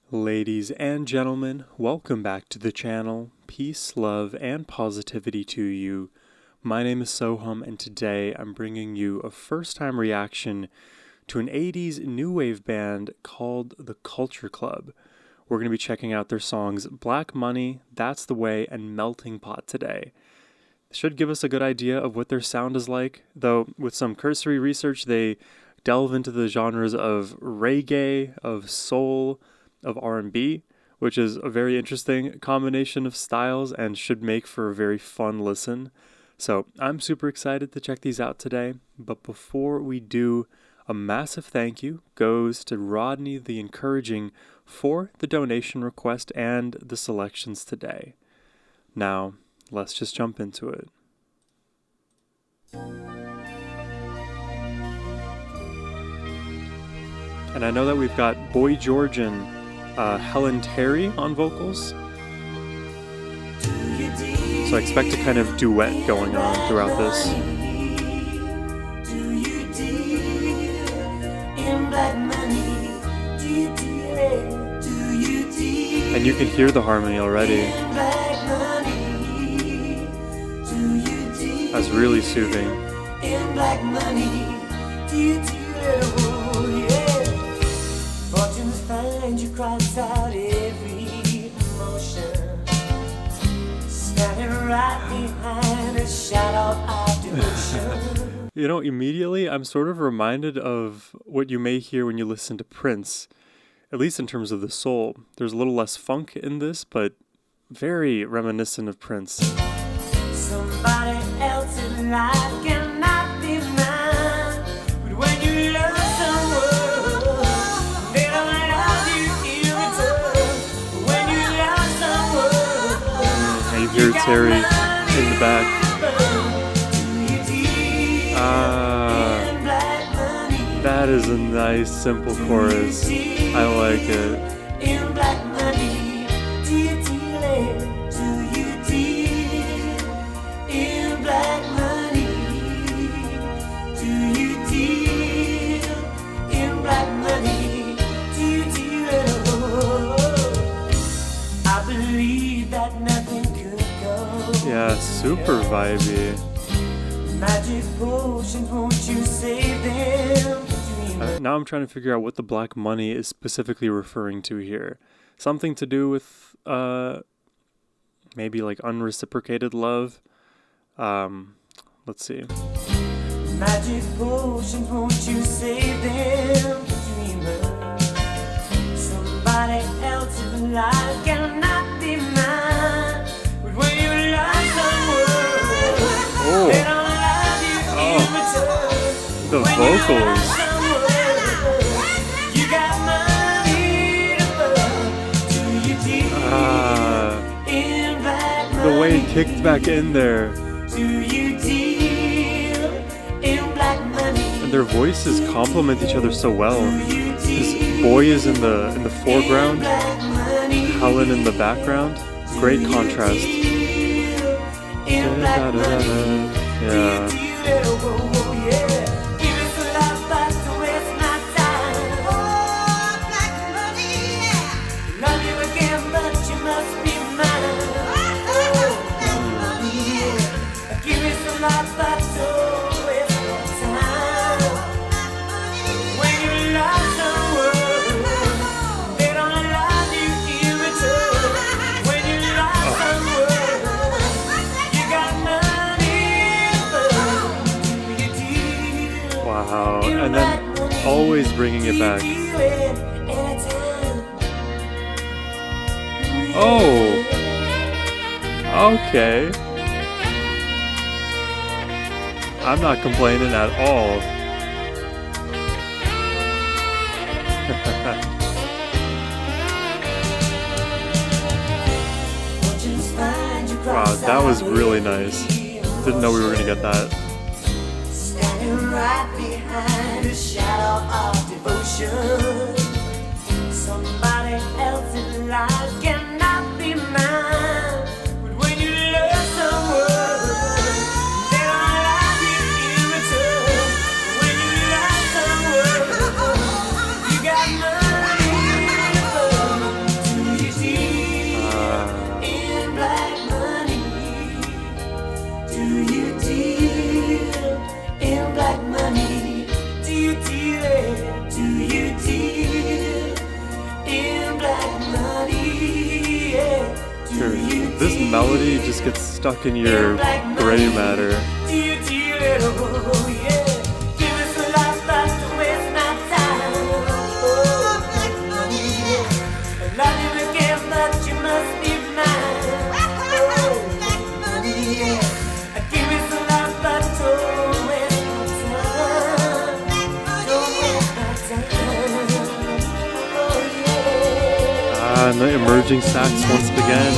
Ladies and gentlemen, welcome back to the channel. Peace, love, and positivity to you. My name is Sohum, and today I'm bringing you a first-time reaction to an 80s new wave band called The Culture Club. We're going to be checking out their songs Black Money, That's the Way, and Melting Pot today. This should give us a good idea of what their sound is like, though with some cursory research they delve into the genres of reggae, of soul, of R&B, which is a very interesting combination of styles and should make for a very fun listen. So I'm super excited to check these out today, but before we do, a massive thank you goes to Rodney the Encouraging for the donation request and the selections today. Now, let's just jump into it. And I know that we've got Boy George and Helen Terry on vocals. So I expect a kind of duet going on throughout this. And you can hear the harmony already. That's really soothing. You cross out every emotion, standing right behind a shadow of devotion. You know, immediately I'm sort of reminded of what you may hear when you listen to Prince, at least in terms of the soul. There's a little less funk in this, but very reminiscent of Prince. Somebody else's life cannot be mine, but when you love someone, hear Terry in the back. That is a nice simple chorus. I like it. I believe that nothing could go. Yeah, super vibey. Magic potions, won't you save them? Now I'm trying to figure out what the Black Money is specifically referring to here. Something to do with maybe like unreciprocated love. Let's see. Magic potions, won't you save them? Dreamer, somebody else's life cannot be mine. But when you love someone, they don't love you in return. The when vocals. You love someone, you got money to burn. Do you deal in black money? The way it kicked back in there. Do you deal in black money? And their voices complement each other so well. This Boy is in the foreground, Helen in the background. Great contrast. Yeah. Wow, and then always bringing it back. Oh, okay. I'm not complaining at all. Wow, that was really nice. Didn't know we were gonna get that. Right behind a shadow of devotion, somebody else's life cannot be mine. But when you love someone, they don't love you in return. When you love someone, you got money. This melody just gets stuck in your gray matter. And the emerging sax once again.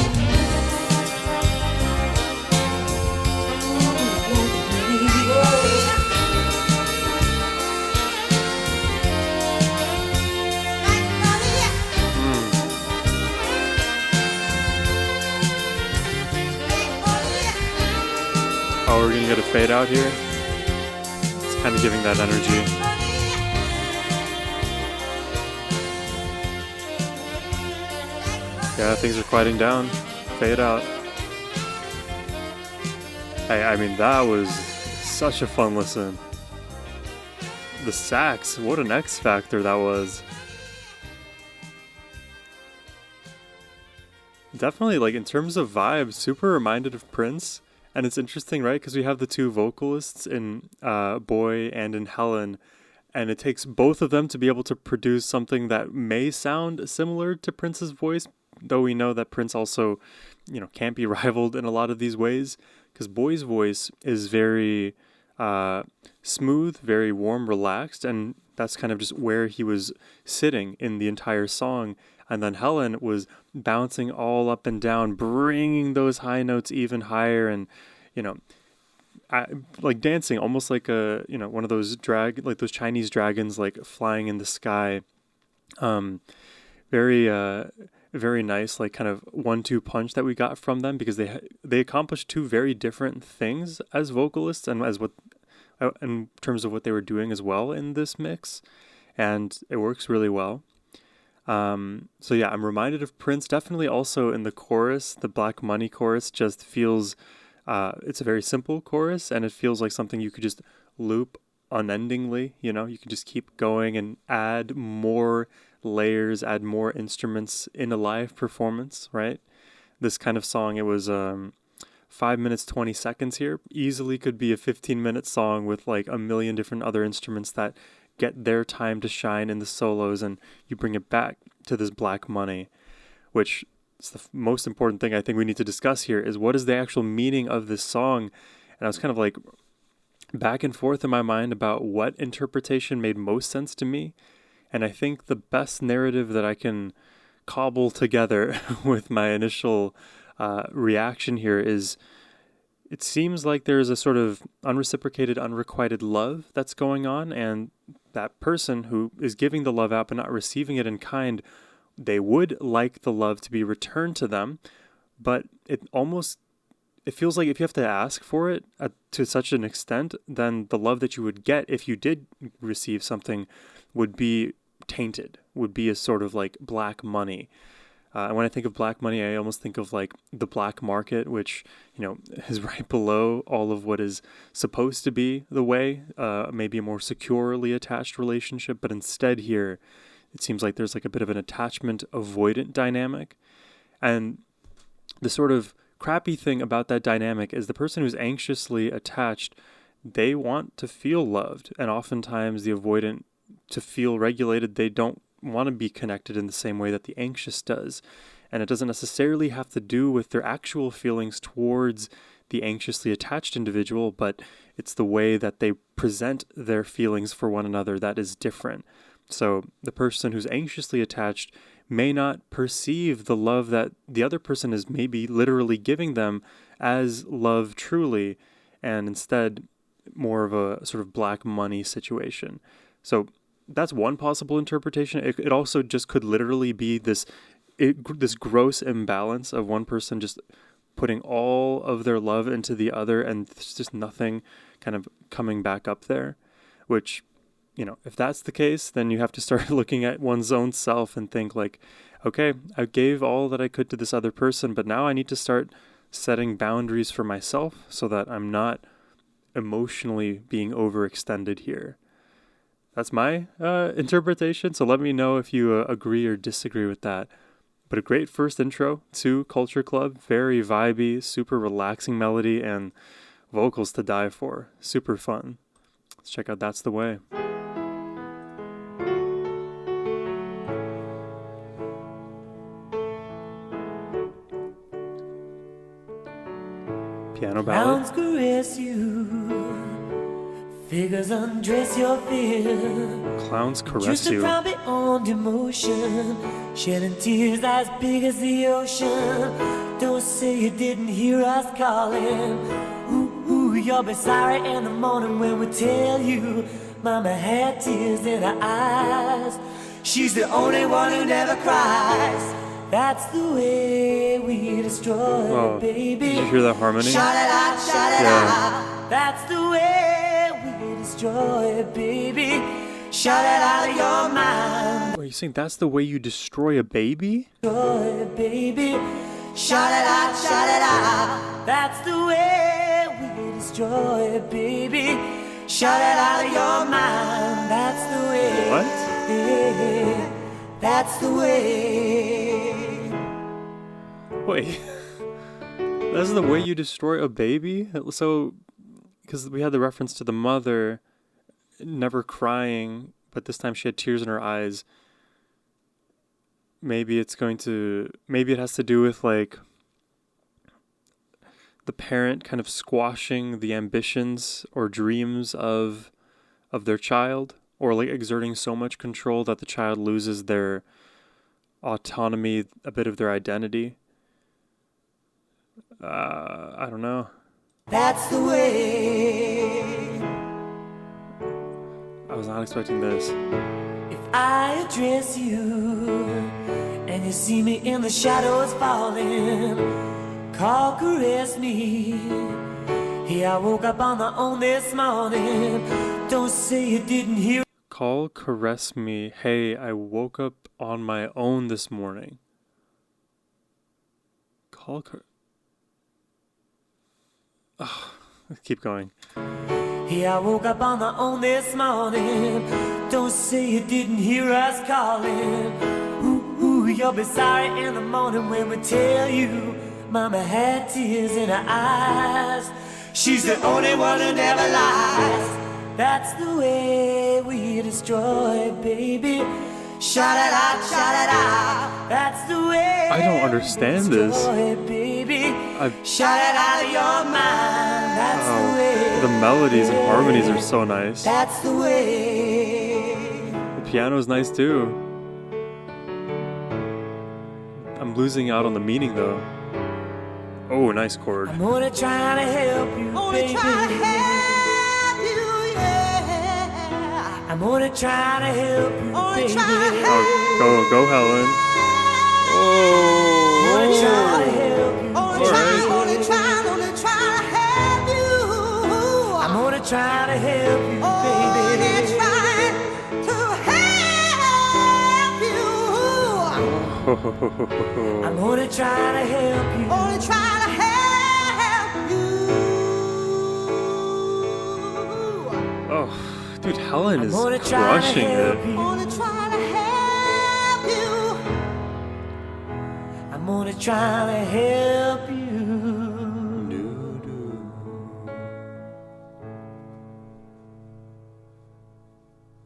Oh, we're gonna get a fade out here. It's kind of giving that energy. Yeah, things are quieting down. Fade out. I mean, that was such a fun listen. The sax, what an X factor that was. Definitely, like, in terms of vibe, super reminded of Prince. And it's interesting, right? Because we have the two vocalists in Boy and in Helen. And it takes both of them to be able to produce something that may sound similar to Prince's voice, though we know that Prince also, can't be rivaled in a lot of these ways, because Boy's voice is very smooth, very warm, relaxed, and that's kind of just where he was sitting in the entire song. And then Helen was bouncing all up and down, bringing those high notes even higher, and like dancing, almost like one of those those Chinese dragons, like flying in the sky. Very nice, like kind of 1-2 punch that we got from them, because they accomplished two very different things as vocalists and as what in terms of what they were doing as well in this mix, and it works really well. So yeah, I'm reminded of Prince definitely also in the chorus. The Black Money chorus just feels it's a very simple chorus, and it feels like something you could just loop unendingly. You can just keep going and add more layers, add more instruments in a live performance, right? This kind of song, it was 5 minutes 20 seconds here, easily could be a 15-minute song with like a million different other instruments that get their time to shine in the solos, and you bring it back to this Black Money, which is the most important thing I think we need to discuss here, is what is the actual meaning of this song. And I was kind of like back and forth in my mind about what interpretation made most sense to me. And I think the best narrative that I can cobble together with my initial reaction here is, it seems like there's a sort of unreciprocated, unrequited love that's going on, and that person who is giving the love out but not receiving it in kind, they would like the love to be returned to them, but it feels like if you have to ask for it to such an extent, then the love that you would get if you did receive something would be tainted, would be a sort of like black money. And when I think of black money, I almost think of like the black market, which, is right below all of what is supposed to be the way, maybe a more securely attached relationship. But instead here, it seems like there's like a bit of an attachment avoidant dynamic. And the sort of crappy thing about that dynamic is the person who's anxiously attached, they want to feel loved. And oftentimes the avoidant, to feel regulated, they don't want to be connected in the same way that the anxious does. And it doesn't necessarily have to do with their actual feelings towards the anxiously attached individual, but it's the way that they present their feelings for one another that is different. So the person who's anxiously attached may not perceive the love that the other person is maybe literally giving them as love truly, and instead more of a sort of black money situation. So that's one possible interpretation. It also just could literally be this gross imbalance of one person just putting all of their love into the other, and there's just nothing kind of coming back up there, which, if that's the case, then you have to start looking at one's own self and think like, okay, I gave all that I could to this other person, but now I need to start setting boundaries for myself so that I'm not emotionally being overextended here. That's my interpretation, so let me know if you agree or disagree with that. But a great first intro to Culture Club. Very vibey, super relaxing melody, and vocals to die for. Super fun. Let's check out That's the Way. Piano ballad. Clowns caress you, figures undress your fear. Clowns caress Just you. a crowd beyond emotion, shedding tears as big as the ocean. Don't say you didn't hear us calling. Ooh, you'll be sorry in the morning when we tell you Mama had tears in her eyes. She's the only one who never cries. That's the way we destroy it, baby. Did you hear that harmony? Shout it out, shout it out. That's the way we destroy it, baby. Shout it out of your mind. Are you saying that's the way you destroy a baby? Destroy it, baby. Shout it out, shout it out. That's the way we destroy it, baby. Shout it out of your mind. That's the way. What? That's the way. Wait. That's the way you destroy a baby? So, because we had the reference to the mother never crying, but this time she had tears in her eyes. Maybe it has to do with like the parent kind of squashing the ambitions or dreams of their child, or like exerting so much control that the child loses their autonomy, a bit of their identity. I don't know. That's the way. I was not expecting this. If I address you and you see me in the shadows falling, call, caress me. Hey, I woke up on my own this morning. Don't say you didn't hear. Call, caress me. Hey, I woke up on my own this morning. Keep going. Hey, I woke up on my own this morning. Don't say you didn't hear us calling. Ooh, you'll be sorry in the morning when we tell you Mama had tears in her eyes. She's the only one who never lies. That's the way we destroy, baby. Shout it out, shout it out. That's the way. I don't understand this. Baby. Shout it out of your mind. That's the way. The melodies and harmonies are so nice. That's the way. The piano's nice too. I'm losing out on the meaning though. Oh, nice chord. I'm gonna try to help you, baby. Try to help you, yeah. I'm gonna try to help you, baby. Try to help Oh, go, Helen. I'm gonna try to help you, Only try to help you. I'm gonna try to help you, Only baby. try to help you. I'm gonna try to help you. Only try to help you. Oh, dude, Helen is gonna try to crushing help it. you. Only try to help you. I'm gonna try to help you.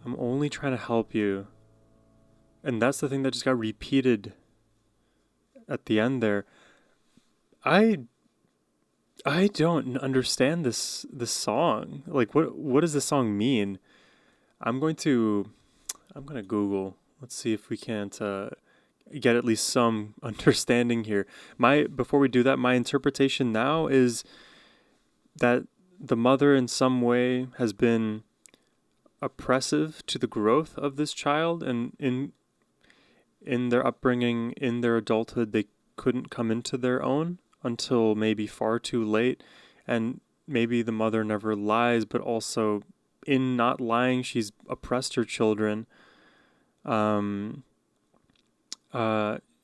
I'm only trying to help you. And that's the thing that just got repeated at the end there. I don't understand this song. Like what does this song mean? I'm gonna Google. Let's see if we can't get at least some understanding here. Before we do that, my interpretation now is that the mother in some way has been oppressive to the growth of this child, and in their upbringing, in their adulthood, they couldn't come into their own until maybe far too late. And maybe the mother never lies, but also in not lying, she's oppressed her children.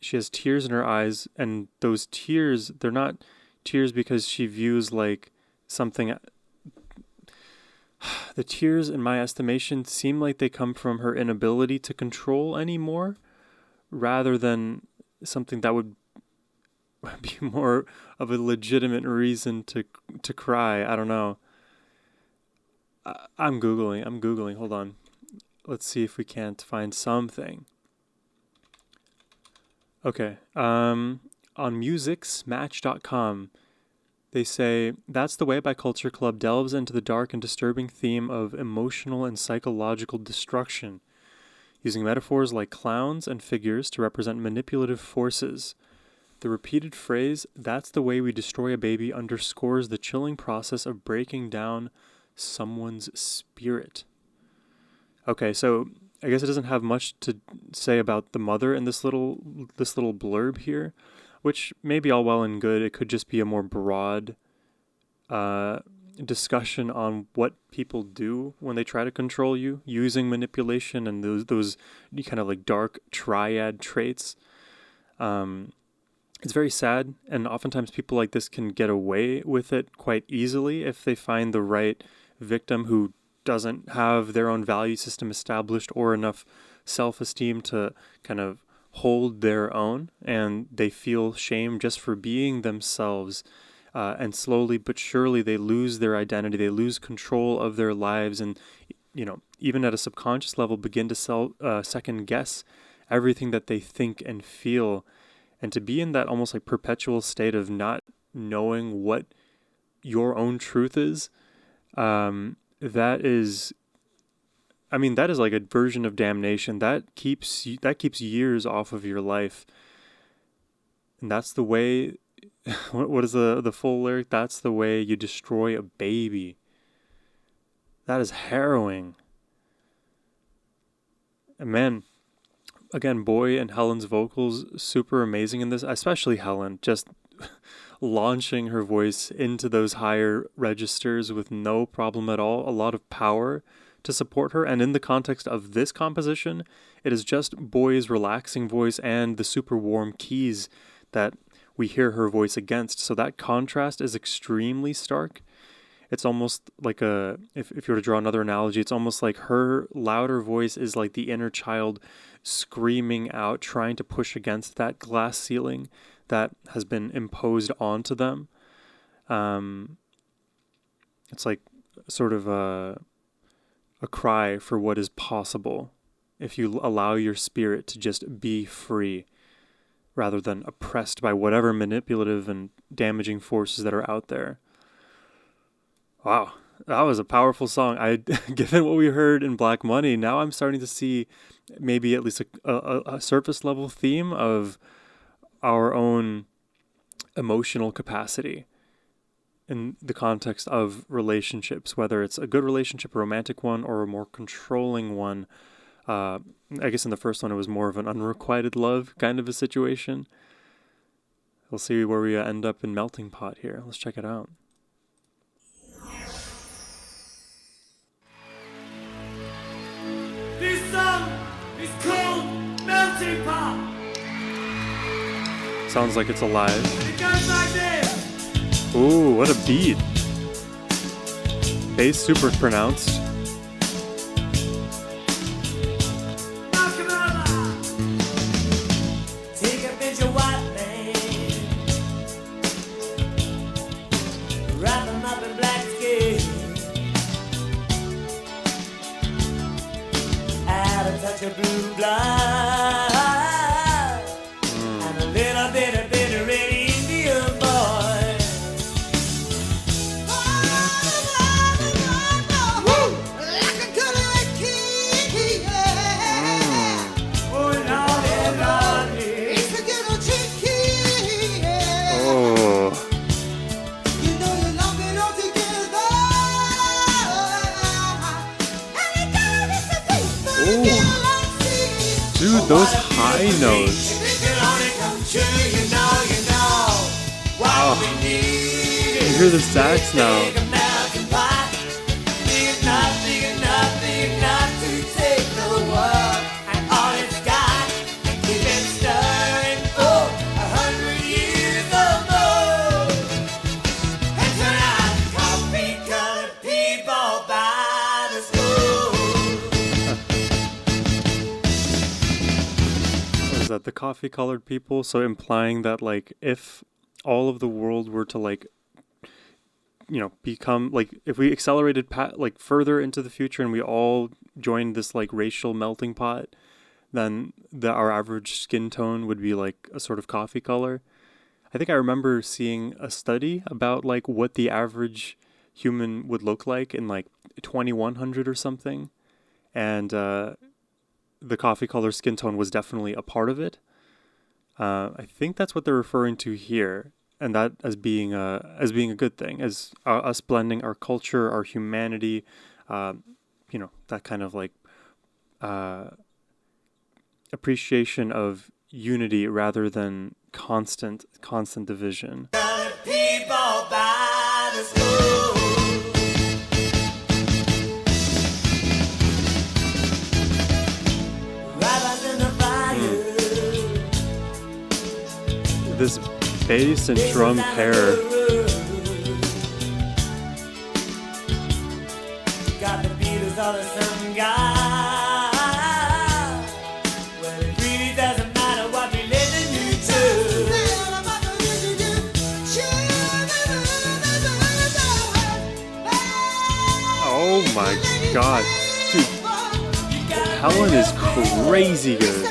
She has tears in her eyes, and those tears, they're not tears because she views like something. The tears, in my estimation, seem like they come from her inability to control anymore, rather than something that would be more of a legitimate reason to cry. I don't know. I'm Googling. Hold on. Let's see if we can't find something. Okay. On musicsmatch.com, they say, That's the Way by Culture Club delves into the dark and disturbing theme of emotional and psychological destruction, using metaphors like clowns and figures to represent manipulative forces. The repeated phrase, That's the way we destroy a baby, underscores the chilling process of breaking down someone's spirit. Okay, so I guess it doesn't have much to say about the mother in this little blurb here, which may be all well and good. It could just be a more broad discussion on what people do when they try to control you using manipulation and those kind of like dark triad traits. It's very sad, and oftentimes people like this can get away with it quite easily if they find the right victim who doesn't have their own value system established or enough self-esteem to kind of hold their own, and they feel shame just for being themselves, and slowly but surely they lose their identity, they lose control of their lives, and even at a subconscious level begin to second guess everything that they think and feel, and to be in that almost like perpetual state of not knowing what your own truth is. That is like a version of damnation that keeps years off of your life. And that's the way, what is the full lyric? That's the way you destroy a baby. That is harrowing. And man, again, Boy and Helen's vocals, super amazing in this, especially Helen, just launching her voice into those higher registers with no problem at all, a lot of power to support her. And in the context of this composition, it is just Boy's relaxing voice and the super warm keys that we hear her voice against. So that contrast is extremely stark. It's almost like if you were to draw another analogy, it's almost like her louder voice is like the inner child screaming out, trying to push against that glass ceiling that has been imposed onto them. It's like sort of a cry for what is possible if you allow your spirit to just be free rather than oppressed by whatever manipulative and damaging forces that are out there. Wow, that was a powerful song. Given what we heard in Black Money, now I'm starting to see maybe at least a surface level theme of our own emotional capacity in the context of relationships, whether it's a good relationship, a romantic one, or a more controlling one. I guess in the first one, it was more of an unrequited love kind of a situation. We'll see where we end up in Melting Pot here. Let's check it out. This song is called Melting Pot. Sounds like it's alive. It goes like this. Ooh, what a beat. Bass super pronounced. Take a picture of white man, wrap him up in black skin, add a touch of blue blood, and a little bit of bitter red Indian boy. Woo! Like a good key, yeah. Oh, Lordy, Lordy. It's a good chicky, yeah. Oh, You know you love it all together. And it gotta be something for Ooh. you like singing. dude, those high notes. If it could only come true, you know what we need. You hear the sax now. Big American pie, big enough to take the world and all it's got, and keep it stirring for 100 years or more. And turn out coffee-colored people by the school. What is the coffee colored people. So implying that like if all of the world were to like become like if we accelerated like further into the future and we all joined this like racial melting pot, then our average skin tone would be like a sort of coffee color. I think I remember seeing a study about like what the average human would look like in like 2100 or something, and the coffee color skin tone was definitely a part of it. I think that's what they're referring to here, and that as being a good thing, as us blending our culture, our humanity, that kind of like appreciation of unity rather than constant division. Colored people by the school. Rabbits in the fire. This bass and drum pair. Got the Beatles all the some guy. Well, it really doesn't matter what we listen to. Oh my god. Dude, Helen is crazy good.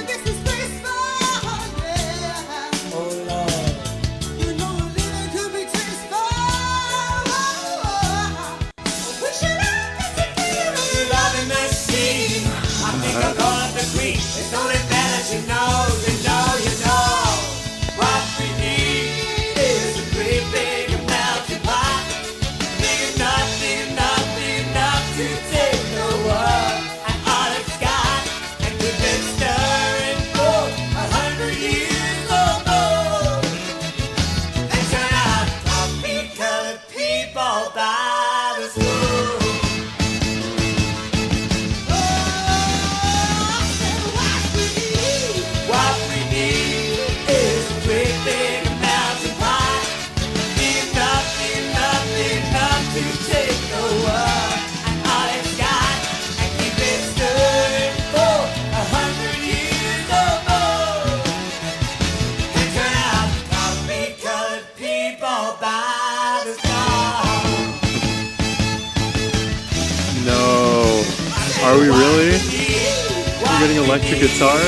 Are we really? You're getting electric guitar?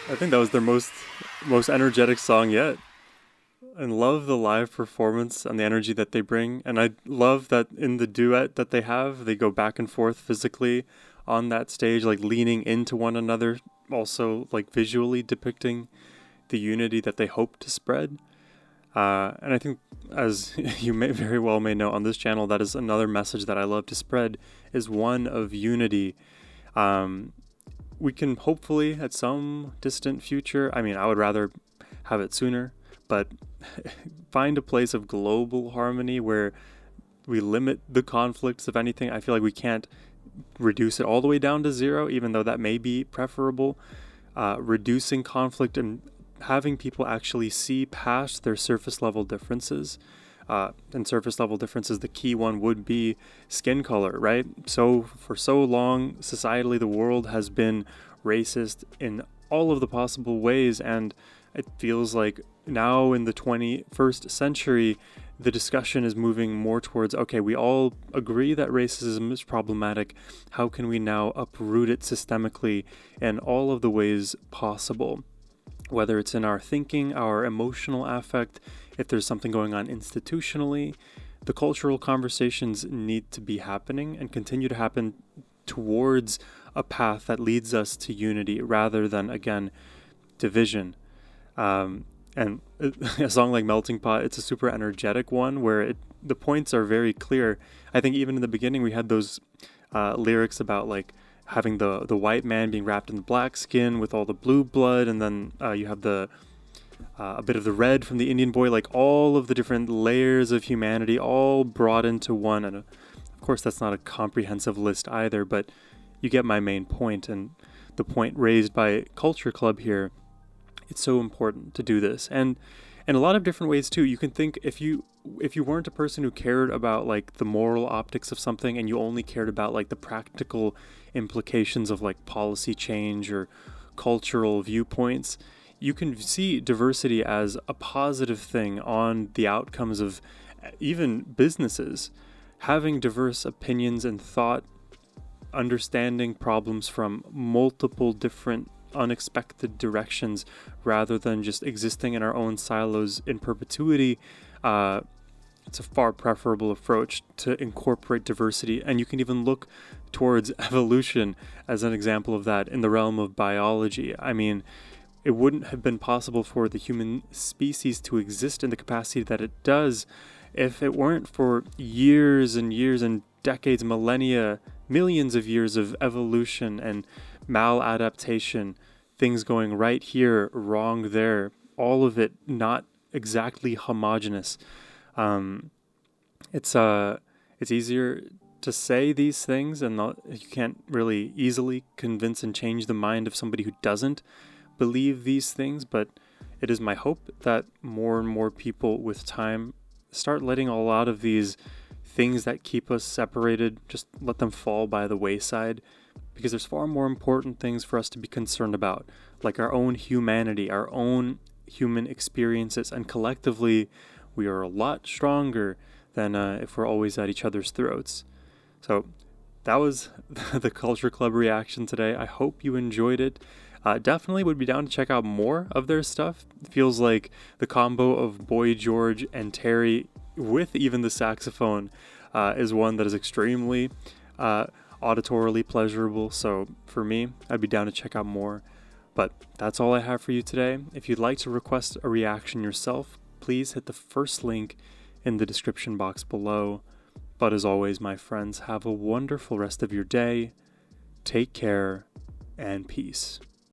I think that was their most energetic song yet. And love the live performance and the energy that they bring. And I love that in the duet that they have, they go back and forth physically on that stage, like leaning into one another, also like visually depicting the unity that they hope to spread. And I think, as you may very well may know on this channel, that is another message that I love to spread, is one of unity. We can hopefully at some distant future, I mean, I would rather have it sooner, but find a place of global harmony where we limit the conflicts of anything. I feel like we can't reduce it all the way down to zero, even though that may be preferable. Reducing conflict and having people actually see past their surface level differences. And surface level differences, the key one would be skin color, right? So for so long, societally, the world has been racist in all of the possible ways, and it feels like now in the 21st century, the discussion is moving more towards, okay, we all agree that racism is problematic. How can we now uproot it systemically in all of the ways possible? Whether it's in our thinking, our emotional affect, if there's something going on institutionally, the cultural conversations need to be happening and continue to happen towards a path that leads us to unity rather than, again, division. And a song like Melting Pot, it's a super energetic one where the points are very clear. I think even in the beginning we had those lyrics about like having the white man being wrapped in the black skin with all the blue blood, and then you have the a bit of the red from the Indian boy, like all of the different layers of humanity all brought into one. And of course, that's not a comprehensive list either, but you get my main point and the point raised by Culture Club here. It's so important to do this, and in a lot of different ways too. You can think if you weren't a person who cared about like the moral optics of something, and you only cared about like the practical implications of like policy change or cultural viewpoints, you can see diversity as a positive thing on the outcomes of even businesses. Having diverse opinions and thought, understanding problems from multiple different unexpected directions rather than just existing in our own silos in perpetuity, it's a far preferable approach to incorporate diversity. And you can even look towards evolution as an example of that in the realm of biology. I mean, it wouldn't have been possible for the human species to exist in the capacity that it does if it weren't for years and years and decades, millennia, millions of years of evolution and maladaptation, things going right here, wrong there, all of it not exactly homogeneous. It's easier to say these things, and you can't really easily convince and change the mind of somebody who doesn't believe these things, but it is my hope that more and more people with time start letting a lot of these things that keep us separated, just let them fall by the wayside, because there's far more important things for us to be concerned about, like our own humanity, our own human experiences, and collectively we are a lot stronger than if we're always at each other's throats. So that was the Culture Club reaction today. I hope you enjoyed it. Definitely would be down to check out more of their stuff. It feels like the combo of Boy George and Terry with even the saxophone is one that is extremely auditorily pleasurable. So for me, I'd be down to check out more. But that's all I have for you today. If you'd like to request a reaction yourself, please hit the first link in the description box below. But as always, my friends, have a wonderful rest of your day. Take care and peace.